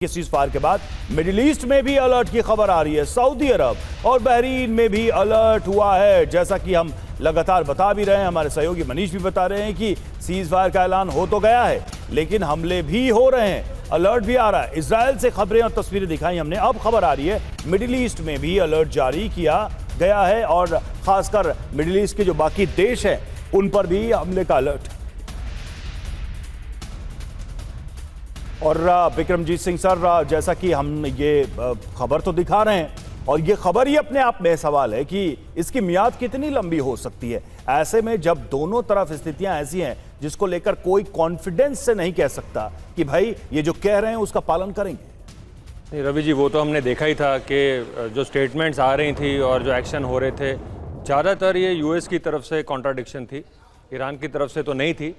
Cease fire के बाद middle east में भी अलर्ट की खबर आ रही है। सऊदी अरब और बहरीन में भी अलर्ट हुआ है। जैसा कि हम लगातार बता भी रहे हैं, हमारे सहयोगी मनीष भी बता रहे हैं कि सीज फायर का ऐलान हो तो गया है, लेकिन हमले भी हो रहे हैं, अलर्ट भी आ रहा है। इजराइल से खबरें और तस्वीरें दिखाई हमने। अब खबर आ रही है मिडिल ईस्ट में भी अलर्ट जारी किया गया है और खासकर मिडिल ईस्ट के जो बाकी देश हैं उन पर भी हमले का अलर्ट। और विक्रमजीत सिंह सर, जैसा कि हम ये खबर तो दिखा रहे हैं और ये खबर ही अपने आप में सवाल है कि इसकी मियाद कितनी लंबी हो सकती है, ऐसे में जब दोनों तरफ स्थितियां ऐसी हैं जिसको लेकर कोई कॉन्फिडेंस से नहीं कह सकता कि भाई ये जो कह रहे हैं उसका पालन करेंगे। नहीं रवि जी, वो तो हमने देखा ही था कि जो स्टेटमेंट्स आ रही थी और जो एक्शन हो रहे थे, ज़्यादातर ये यूएस की तरफ से कॉन्ट्राडिक्शन थी, ईरान की तरफ से तो नहीं थी।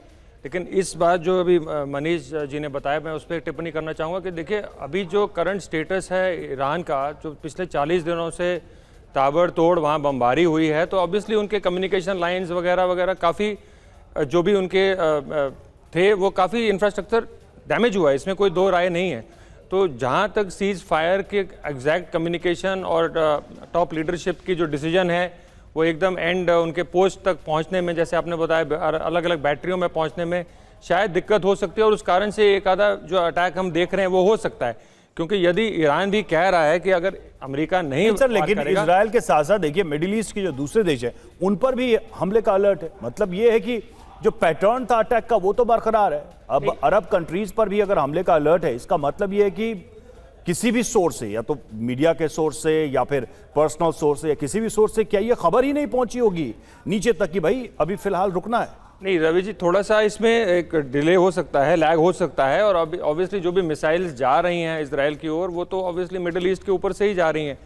लेकिन इस बात जो अभी मनीष जी ने बताया, मैं उस पर टिप्पणी करना चाहूँगा कि देखिए अभी जो करंट स्टेटस है ईरान का, जो पिछले 40 दिनों से ताबड़तोड़ वहाँ बमबारी हुई है, तो ऑब्वियसली उनके कम्युनिकेशन लाइंस वगैरह वगैरह काफ़ी जो भी उनके थे वो काफ़ी इंफ्रास्ट्रक्चर डैमेज हुआ है, इसमें कोई दो राय नहीं है। तो जहाँ तक सीज़ फायर के एग्जैक्ट कम्युनिकेशन और टॉप लीडरशिप की जो डिसीजन है वो एकदम एंड उनके पोस्ट तक पहुंचने में, जैसे आपने बताया अलग अलग बैटरियों में पहुंचने में शायद दिक्कत हो सकती है, और उस कारण से एक आधा जो अटैक हम देख रहे हैं वो हो सकता है। क्योंकि यदि ईरान भी कह रहा है कि अगर अमेरिका नहीं सर, लेकिन इजराइल के साथ साथ देखिए मिडिल ईस्ट के जो दूसरे देश है उन पर भी हमले का अलर्ट है। मतलब ये है कि जो पैटर्न था अटैक का वो तो बरकरार है। अब अरब कंट्रीज पर भी अगर हमले का अलर्ट है, इसका मतलब ये है कि किसी भी सोर्स से, या तो मीडिया के सोर्स से या फिर पर्सनल सोर्स से या किसी भी सोर्स से, क्या ये खबर ही नहीं पहुंची होगी नीचे तक कि भाई अभी फिलहाल रुकना है? नहीं रवि जी, थोड़ा सा इसमें एक डिले हो सकता है, लैग हो सकता है। और अभी ऑब्वियसली जो भी मिसाइल्स जा रही हैं इजराइल की ओर, वो तो ऑब्वियसली मिडिल ईस्ट के ऊपर से ही जा रही हैं,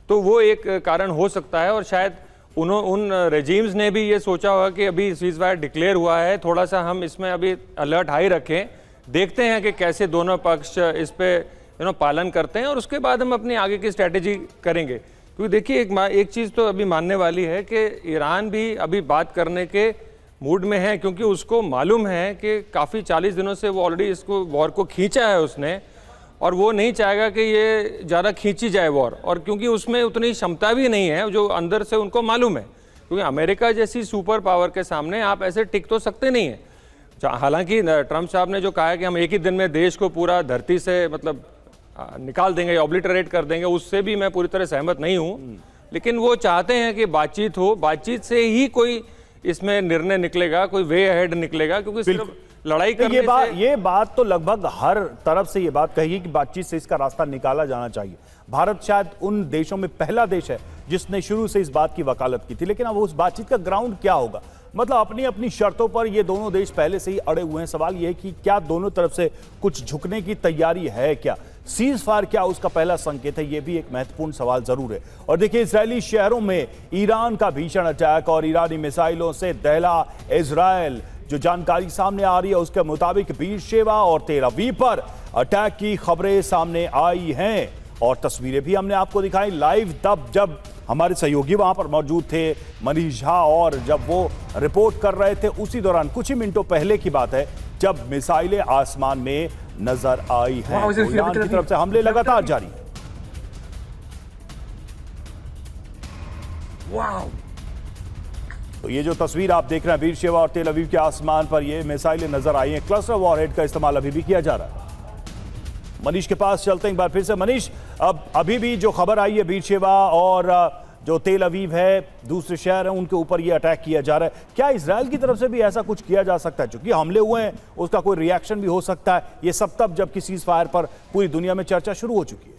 तो वो एक कारण हो सकता है। और शायद उन रेजीम्स ने भी ये सोचा होगा कि अभी सीज फायर डिक्लेयर हुआ है, थोड़ा सा हम इसमें अभी अलर्ट हाई रखें, देखते हैं कि कैसे दोनों पक्ष इस पर पालन करते हैं, और उसके बाद हम अपनी आगे की स्ट्रैटेजी करेंगे। क्योंकि देखिए एक चीज़ तो अभी मानने वाली है कि ईरान भी अभी बात करने के मूड में है, क्योंकि उसको मालूम है कि काफ़ी 40 दिनों से वो ऑलरेडी इसको वॉर को खींचा है उसने, और वो नहीं चाहेगा कि ये ज़्यादा खींची जाए वॉर। और क्योंकि उसमें उतनी क्षमता भी नहीं है जो अंदर से उनको मालूम है, क्योंकि अमेरिका जैसी सुपर पावर के सामने आप ऐसे टिक तो सकते नहीं हैं। हालांकि ट्रंप साहब ने जो कहा है कि हम एक ही दिन में देश को पूरा धरती से मतलब निकाल देंगे, ऑब्लिटरेट कर देंगे, उससे भी मैं पूरी तरह सहमत नहीं हूँ। लेकिन वो चाहते हैं कि बातचीत हो, बातचीत से ही कोई इसमें निर्णय निकलेगा, कोई वे अहेड निकलेगा। क्योंकि सिर्फ लड़ाई करने ये बात तो लगभग हर तरफ से ये बात कही कि बातचीत से इसका रास्ता निकाला जाना चाहिए। भारत शायद उन देशों में पहला देश है जिसने शुरू से इस बात की वकालत की थी, लेकिन अब उस बातचीत का ग्राउंड क्या होगा? मतलब अपनी अपनी शर्तों पर ये दोनों देश पहले से ही अड़े हुए हैं। सवाल ये है कि क्या दोनों तरफ से कुछ झुकने की तैयारी है? क्या सीज फायर क्या उसका पहला संकेत है? ये भी एक महत्वपूर्ण सवाल जरूर है। और देखिए इजरायली शहरों में ईरान का भीषण अटैक और ईरानी मिसाइलों से दहला इजरायल। जो जानकारी सामने आ रही है उसके मुताबिक बीरशेवा और तेल अवीव पर अटैक की खबरें सामने आई हैं और तस्वीरें भी हमने आपको दिखाई लाइव, तब जब हमारे सहयोगी वहां पर मौजूद थे मनीष झा, और जब वो रिपोर्ट कर रहे थे उसी दौरान कुछ ही मिनटों पहले की बात है जब मिसाइलें आसमान में नजर आई हैं। ईरान की तरफ से हमले लगातार जारी है। तो ये जो तस्वीर आप देख रहे हैं बीरशेवा और तेल अवीव के आसमान पर ये मिसाइलें नजर आई हैं। क्लस्टर वॉरहेड का इस्तेमाल अभी भी किया जा रहा है। मनीष के पास चलते हैं एक बार फिर से। मनीष, अब अभी भी जो खबर आई है बीरशेवा और जो तेल अवीव है, दूसरे शहर हैं, उनके ऊपर ये अटैक किया जा रहा है, क्या इजराइल की तरफ से भी ऐसा कुछ किया जा सकता है? क्योंकि हमले हुए हैं उसका कोई रिएक्शन भी हो सकता है। ये सब तब जबकि सीज फायर पर पूरी दुनिया में चर्चा शुरू हो चुकी है।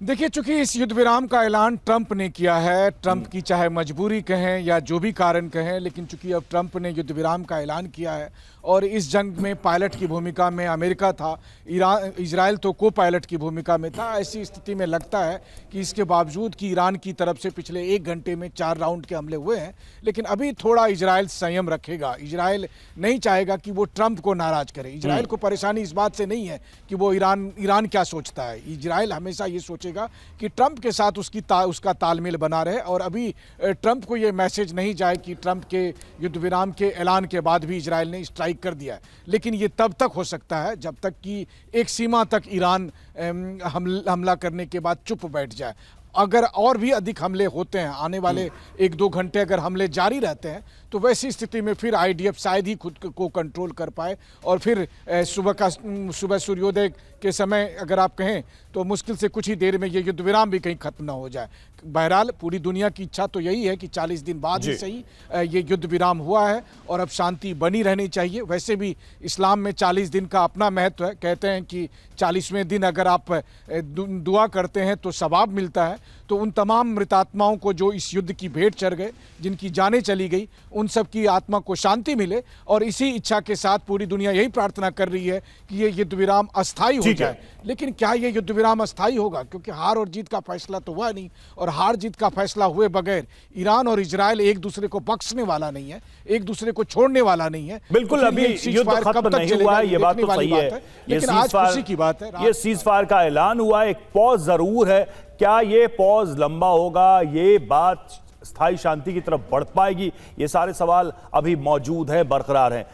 देखिए, चूंकि इस युद्ध विराम का ऐलान ट्रंप ने किया है, ट्रंप की चाहे मजबूरी कहें या जो भी कारण कहें, लेकिन चूंकि अब ट्रंप ने युद्ध विराम का ऐलान किया है और इस जंग में पायलट की भूमिका में अमेरिका था, इजराइल तो को पायलट की भूमिका में था, ऐसी स्थिति में लगता है कि इसके बावजूद कि ईरान की तरफ से पिछले 1 घंटे में 4 राउंड के हमले हुए हैं, लेकिन अभी थोड़ा इजराइल संयम रखेगा। इजराइल नहीं चाहेगा कि वो ट्रंप को नाराज करे। इजराइल को परेशानी इस बात से नहीं है कि वो ईरान क्या सोचता है। इजराइल हमेशा ये सोचेगा कि ट्रंप के साथ उसका तालमेल बना रहे, और अभी ट्रंप को ये मैसेज नहीं जाए कि ट्रंप के युद्ध विराम के ऐलान के बाद भी इजराइल ने स्ट्राइक स्ट्राइक कर दिया है, लेकिन ये तब तक हो सकता है जब तक कि एक सीमा तक ईरान हमला करने के बाद चुप बैठ जाए। अगर और भी अधिक हमले होते हैं, आने वाले 1-2 घंटे अगर हमले जारी रहते हैं, तो वैसी स्थिति में फिर आईडीएफ शायद ही खुद को कंट्रोल कर पाए और फिर सुबह सूर्योदय के समय अगर आप कहें तो मुश्किल से कुछ ही देर में ये युद्ध विराम भी कहीं खत्म ना हो जाए। बहरहाल पूरी दुनिया की इच्छा तो यही है कि 40 दिन बाद ही सही ये युद्ध विराम हुआ है और अब शांति बनी रहनी चाहिए। वैसे भी इस्लाम में 40 दिन का अपना महत्व है। कहते हैं कि 40वें दिन अगर आप दुआ करते हैं तो सवाब मिलता है। तो उन तमाम मृतात्माओं को जो इस युद्ध की भेंट चढ़ गए, जिनकी जानें चली गई, उन सब की आत्मा को शांति मिले और इसी इच्छा के साथ पूरी दुनिया यही प्रार्थना कर रही है कि ये युद्ध विराम अस्थायी हो जाए। लेकिन क्या ये युद्ध विराम अस्थायी होगा? क्योंकि हार और जीत का फैसला तो हुआ नहीं, और हार जीत का फैसला हुए बगैर ईरान और इजराइल एक दूसरे को बख्शने वाला नहीं है, एक दूसरे को छोड़ने वाला नहीं है। बिल्कुल, अभी युद्ध खत्म नहीं हुआ है, ये बात तो सही है। लेकिन आज खुशी की बात है, ये सीजफायर का ऐलान हुआ, एक पॉज जरूर है। क्या ये पॉज लंबा होगा? ये बात स्थायी शांति की तरफ बढ़ पाएगी? ये सारे सवाल अभी मौजूद हैं, बरकरार हैं।